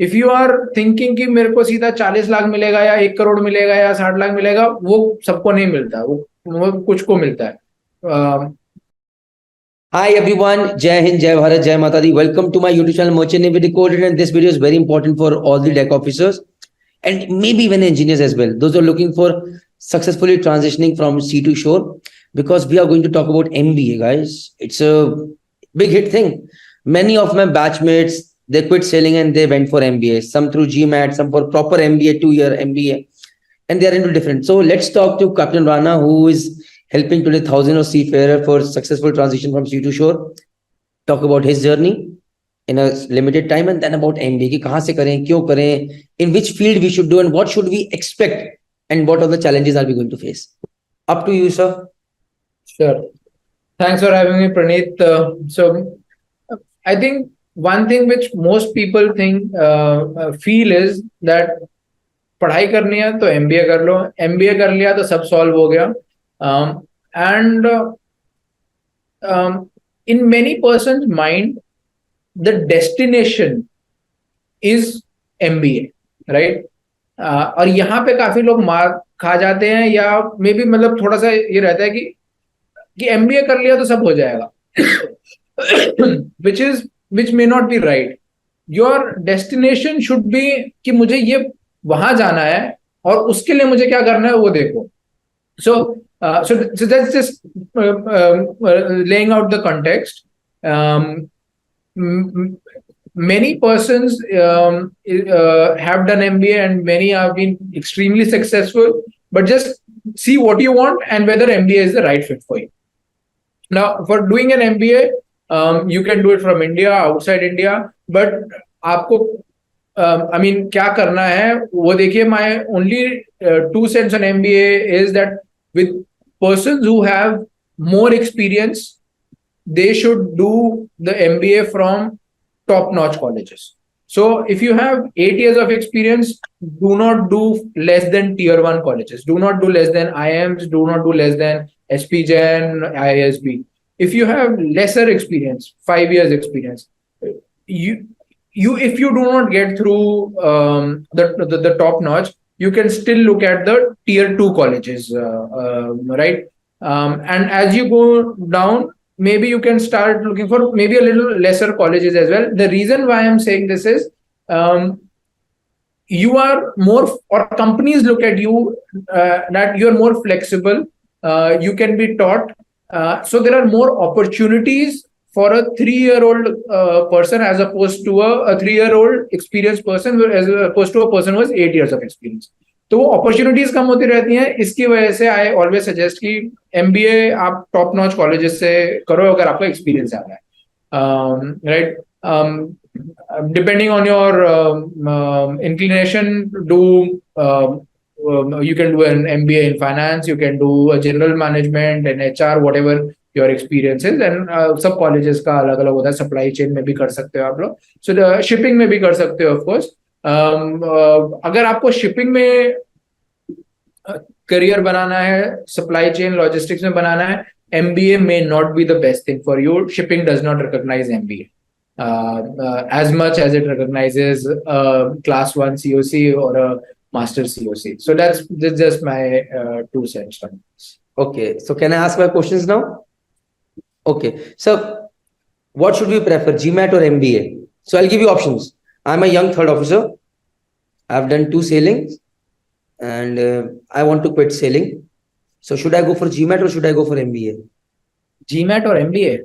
If you are thinking कि मेरे को सीधा 40 लाख मिलेगा या 1 करोड़ मिलेगा या 60 लाख मिलेगा, वो सबको नहीं मिलता, वो कुछ को मिलता है. Hi everyone, Jai Hind, Jai Bharat, Jai Mata Di. Welcome to my YouTube channel Merchant Navy Decoded, and this video is very important for all the deck officers and maybe even engineers as well. Those who are looking for successfully transitioning from sea to shore, because we are going to talk about MBA, guys. It's a big hit thing. Many of my batchmates, they quit sailing and they went for MBA. Some through GMAT, some for proper MBA, 2-year MBA, and they are into different. So let's talk to Captain Rana, who is helping today thousands of seafarers for successful transition from sea to shore. Talk about his journey in a limited time, and then about MBA ki kahan se karen, kyun karen, in which field we should do, and what should we expect, and what are the challenges are we going to face. Up to you, sir. Sure. Thanks for having me, Praneeth. So I think one thing which most people feel is that पढ़ाई करनी है तो MBA कर लो, MBA कर लिया तो सब solve हो गया. And in many persons' mind, the destination is MBA, right? और यहाँ पे काफी लोग मार खा जाते हैं, या मे बी मतलब थोड़ा सा ये रहता है कि MBA कर लिया तो सब हो जाएगा, which may not be right. Your destination should be कि मुझे ये वहां जाना है और उसके लिए मुझे क्या करना है वो देखो. So that's just laying out the context. Many persons have done MBA and many have been extremely successful, but just see what you want and whether MBA is the right fit for you. Now, for doing an MBA, you can do it from India, outside India, but आपको क्या करना है वो देखिए. My only 2 cents on MBA is that with persons who have more experience, they should do the MBA from top-notch colleges. So if you have 8 years of experience, do not do less than tier 1 colleges. Do not do less than IIMs. Do not do less than SPGen, ISB. If you have lesser experience, 5 years experience, if you do not get through the top notch, you can still look at the tier 2 colleges, right? And as you go down, maybe you can start looking for maybe a little lesser colleges as well. The reason why I'm saying this is you are more, or companies look at you that you're more flexible, you can be taught. So there are more opportunities for a 3-year-old person as opposed to a 3-year-old experienced person, as opposed to a person who has 8 years of experience. तो वो opportunities कम होती रहती हैं. इसकी वजह से I always suggest कि MBA आप टॉप नॉच कॉलेजेस से करो अगर आपको एक्सपीरियंस आ रहा है, right? Depending on your inclination, you can do an MBA in finance, you can do a general management and HR, whatever your experience is, and सब colleges का अलग अलग होता है. Supply chain में भी कर सकते हो आप लोग, so the shipping में भी कर सकते हो of course. अगर आपको शिपिंग में करियर बनाना है, सप्लाई चेन लॉजिस्टिक्स में बनाना है, MBA may not be the best thing for you. Shipping does not recognize MBA as much as it recognizes class 1 COC or a master COC. So that's just my 2 cents on this. Okay, so can I ask my questions now? Okay, so what should we prefer, GMAT or MBA? So I'll give you options. I'm a young third officer. I've done 2 sailings and I want to quit sailing. So should I go for GMAT or should I go for MBA? GMAT or MBA?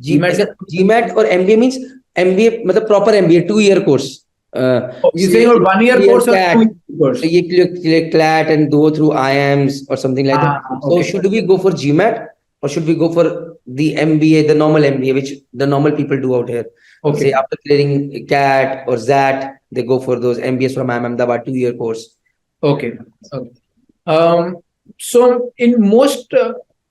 GMAT or MBA means MBA, मतलब proper MBA, 2-year course. You say your 1-year course or 2-year course? So you clear CLAT and go through IIMs or something like that. So should we go for GMAT or should we go for the MBA, the normal MBA, which the normal people do out here? Okay. Say after clearing CAT or ZAT, they go for those MBAs from Ahmedabad, 2-year course. Okay. So in most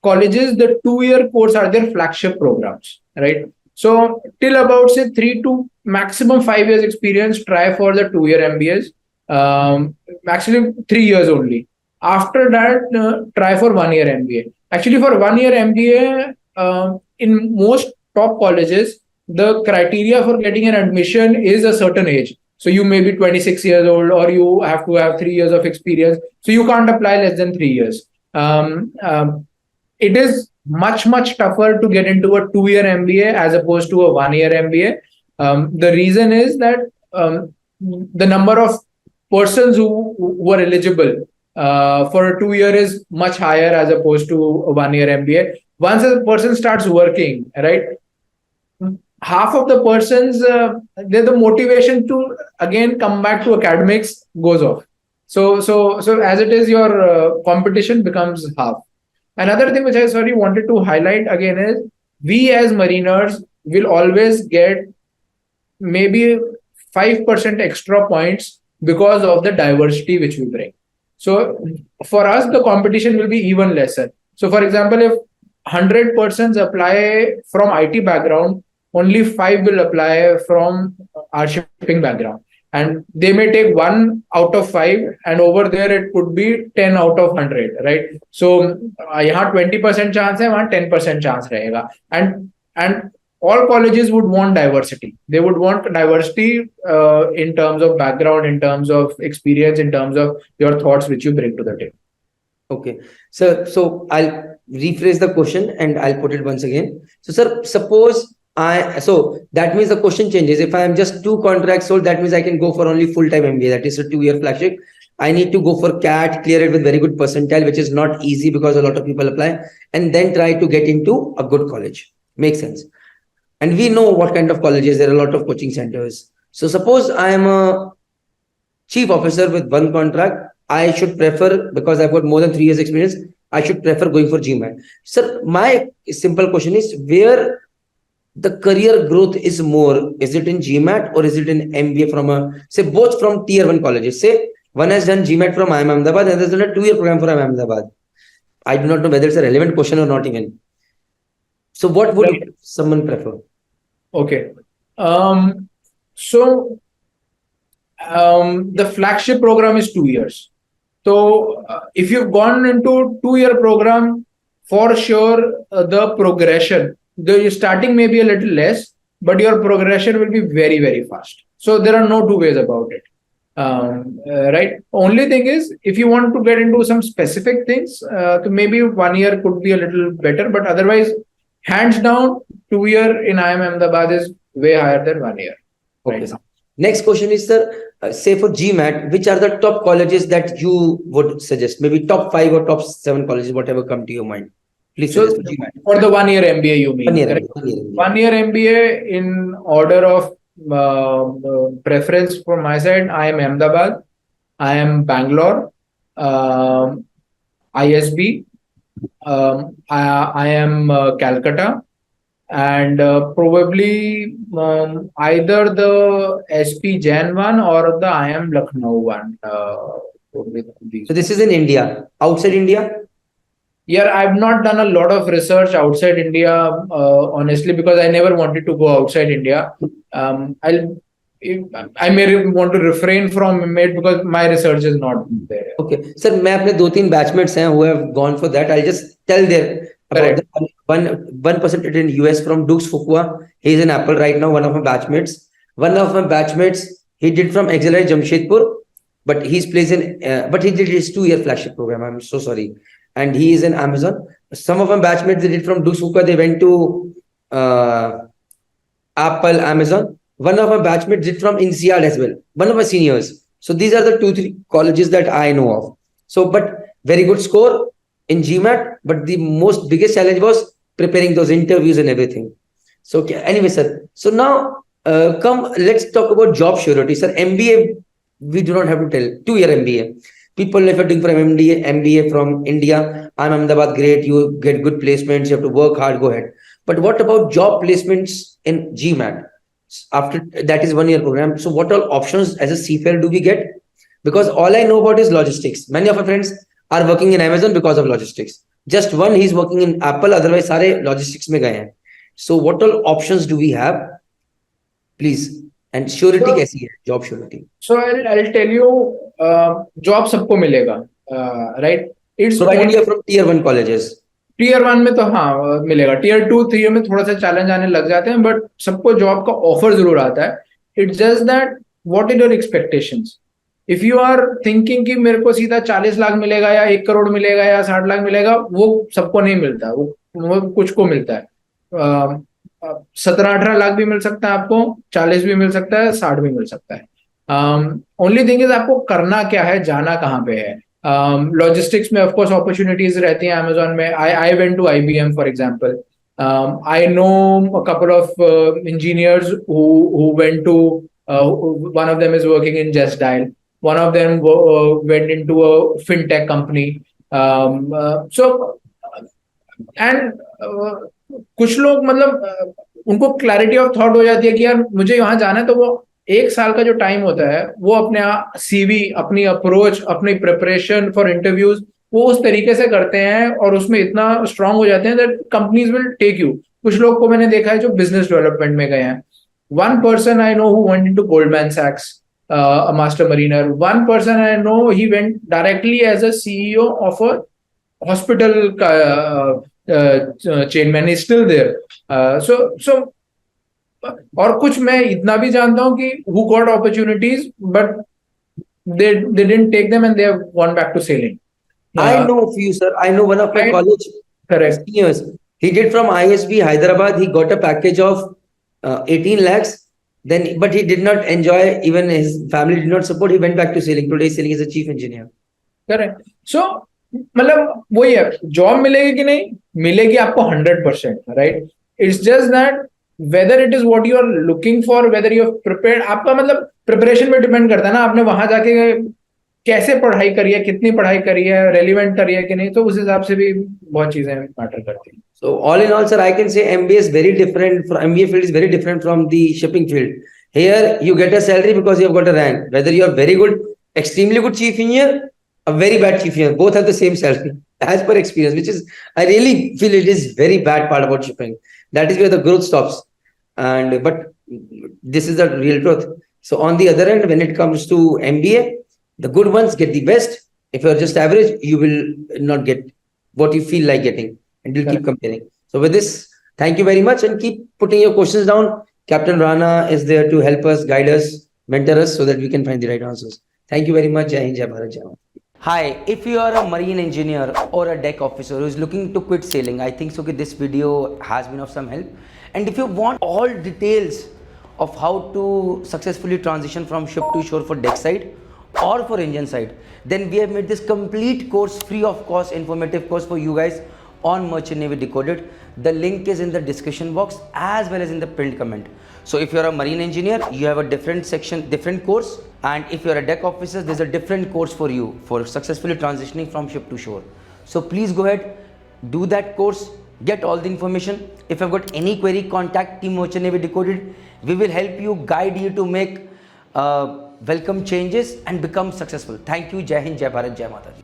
colleges, the 2-year course are their flagship programs, right? So till about say 3 to maximum 5 years experience, try for the 2-year MBAs. Actually 3 years only. After that, try for 1-year MBA. Actually, for 1-year MBA, in most top colleges, the criteria for getting an admission is a certain age. So you may be 26 years old, or you have to have 3 years of experience. So you can't apply less than 3 years. It is much tougher to get into a 2 year MBA as opposed to a 1 year MBA. The reason is that the number of persons who are eligible for a 2 year is much higher as opposed to a 1 year MBA. Once a person starts working, right, half of the persons, the motivation to again come back to academics goes off. So as it is, your competition becomes half. Another thing which I wanted to highlight again is, we as mariners will always get maybe 5% extra points because of the diversity which we bring. So for us, the competition will be even lesser. So for example, if 100 persons apply from IT background, only 5 will apply from our shipping background. And they may take 1 out of 5, and over there it could be 10 out of 100, right? So यहाँ 20% chance है, वहाँ 10% chance रहेगा. And all colleges would want diversity. They would want diversity in terms of background, in terms of experience, in terms of your thoughts which you bring to the table. Okay. So I'll rephrase the question and I'll put it once again. So sir, suppose so that means the question changes. If I am just 2 contracts sold, that means I can go for only full-time MBA. That is a 2-year flagship. I need to go for CAT, clear it with very good percentile, which is not easy because a lot of people apply, and then try to get into a good college. Makes sense. And we know what kind of colleges, there are a lot of coaching centers. So suppose I am a chief officer with 1 contract, I should prefer, because I've got more than 3 years experience, I should prefer going for GMAT. Sir, my simple question is, where the career growth is more? Is it in GMAT or is it in MBA from say both from tier 1 colleges? Say one has done GMAT from IIM Ahmedabad and has done a 2-year program from IIM Ahmedabad. I do not know whether it's a relevant question or not even. So what would someone prefer? Okay. So the flagship program is 2 years. So if you've gone into 2-year program, for sure the progression, the starting may be a little less, but your progression will be very fast. So there are no 2 ways about it. Right. Only thing is, if you want to get into some specific things, so maybe 1 year could be a little better, but otherwise, hands down, 2 year in IIM Ahmedabad is way higher than 1 year. Okay. Right now. Next question is, sir, say for GMAT, which are the top colleges that you would suggest? Maybe top 5 or top 7 colleges, whatever come to your mind. Please suggest for GMAT. For the 1 year MBA, you mean? 1 year, Correct? 1 year. 1 year MBA in order of preference from my side, I am Ahmedabad, I am Bangalore, ISB, I am Calcutta, and probably either the SP Jain one or the IIM Lucknow one. So this is in India. Outside India? Yeah, I've not done a lot of research outside India, honestly, because I never wanted to go outside India. I may want to refrain from it because my research is not there. Okay. Sir, मैं अपने 2-3 batchmates हैं who have gone for that. I'll just tell them about one person in US from Dukes Fuqua. He's in Apple right now, one of my batchmates. One of my batchmates, he did from Auxiliary Jamshedpur, but he's placed in, but he did his 2-year flagship program. I'm so sorry. And he is in Amazon. Some of my batchmates, they did from Dukes Fuqua, they went to Apple, Amazon. One of my batchmates did from INSEAD as well. One of my seniors. So these are the 2-3 colleges that I know of. So, but very good score in GMAT. But the biggest challenge was preparing those interviews and everything. So, okay. Anyway, sir. So now, let's talk about job surety. Sir, MBA, we do not have to tell. 2-year MBA. People, if you're doing from MBA from India, I'm Ahmedabad, great. You get good placements. You have to work hard. Go ahead. But what about job placements in GMAT? After that is 1-year program. So what all options as a seafarer do we get? Because all I know about is logistics. Many of my friends are working in Amazon because of logistics. Just one, he's working in Apple. Otherwise, सारे logistics में गए हैं. So what all options do we have? Please. And surety कैसी है? Job surety. So I'll tell you, job सबको मिलेगा, right? It's provided from tier 1 colleges. Tier 1 में तो हाँ मिलेगा. Tier 2, 3 में थोड़ा सा चैलेंज आने लग जाते हैं, बट सबको जॉब का ऑफर जरूर आता है. It's just that what are your expectations? If you are thinking कि मेरे को सीधा 40 लाख मिलेगा या 1 करोड़ मिलेगा या 60 लाख मिलेगा, वो सबको नहीं मिलता, वो कुछ को मिलता है। 17-18 लाख भी मिल सकता है आपको, 40 भी मिल सकता है, 60 भी मिल सकता है। ओनली थिंग इज आपको करना क्या है, जाना कहाँ पे है। लॉजिस्टिक्स में ऑफ कोर्स अपॉर्चुनिटीज रहती हैं, अमेजोन में। I went to IBM for example. I know a couple of engineers who went to one of them is working in Just Dial. One of them went into a fintech company. So and कुछ लोग मतलब उनको clarity of thought हो जाती है कि यार मुझे यहाँ जाना है, तो वो 1 साल का जो टाइम होता है वो अपने CV, अपनी अप्रोच, अपनी प्रिपरेशन फॉर इंटरव्यूज वो उस तरीके से करते हैं और उसमें इतना स्ट्रांग हो जाते हैं that companies will take you. कुछ लोग को मैंने देखा है जो बिजनेस डेवलपमेंट में गए हैं। One person I know who went into Goldman सैक्स, a master mariner. One person I know, he went directly as a CEO of a hospital chain man. He's still there. So और कुछ मैं इतना भी जानता हूँ कि who got opportunities but they didn't take them and they have gone back to sailing. I know a few, sir. I know one of my college correct seniors. He did from ISB Hyderabad. He got a package of 18 lakhs. Then, but he did not enjoy. Even his family did not support. He went back to sailing. Today, he's sailing as a chief engineer. Correct. So, मतलब वही है, job मिलेगी कि नहीं मिलेगी आपको 100%, right? It's just that whether it is what you are looking for, whether you are prepared, आपका मतलब प्रिपरेशन पे डिपेंड करता है ना, आपने वहां जाके कैसे पढ़ाई करी है, कितनी पढ़ाई करी है, रेलिवेंट करी है कि नहीं, तो उस हिसाब से भी बहुत चीजें मैटर करती हैं। So all in all, sir, I can say MBA is very different. MBA field is very different from the shipping field. Here, you get a salary because you have got a rank. Whether you are very good, extremely good chief engineer, a very bad chief engineer, both have the same salary as per experience, which is, I really feel it is very bad part about shipping. That is where the growth stops. But this is the real truth. So on the other end, when it comes to MBA, the good ones get the best. If you are just average, you will not get what you feel like getting. And you'll keep comparing. So with this, thank you very much and keep putting your questions down. Captain Rana is there to help us, guide us, mentor us so that we can find the right answers. Thank you very much. Jai Hind, Jai Bharat, Jai Mata. Hi, if you are a marine engineer or a deck officer who is looking to quit sailing, I think so that this video has been of some help. And if you want all details of how to successfully transition from ship to shore for deck side or for engine side, then we have made this complete course free of cost, informative course for you guys on Merchant Navy Decoded. The link is in the description box as well as in the pinned comment. So if you're a marine engineer, you have a different section, different course. And if you're a deck officer, there's a different course for you for successfully transitioning from ship to shore. So please go ahead, do that course, get all the information. If you've got any query, contact Team Merchant Navy Decoded. We will help you, guide you to make welcome changes and become successful. Thank you. Jai Hind, Jai Bharat, Jai Mata.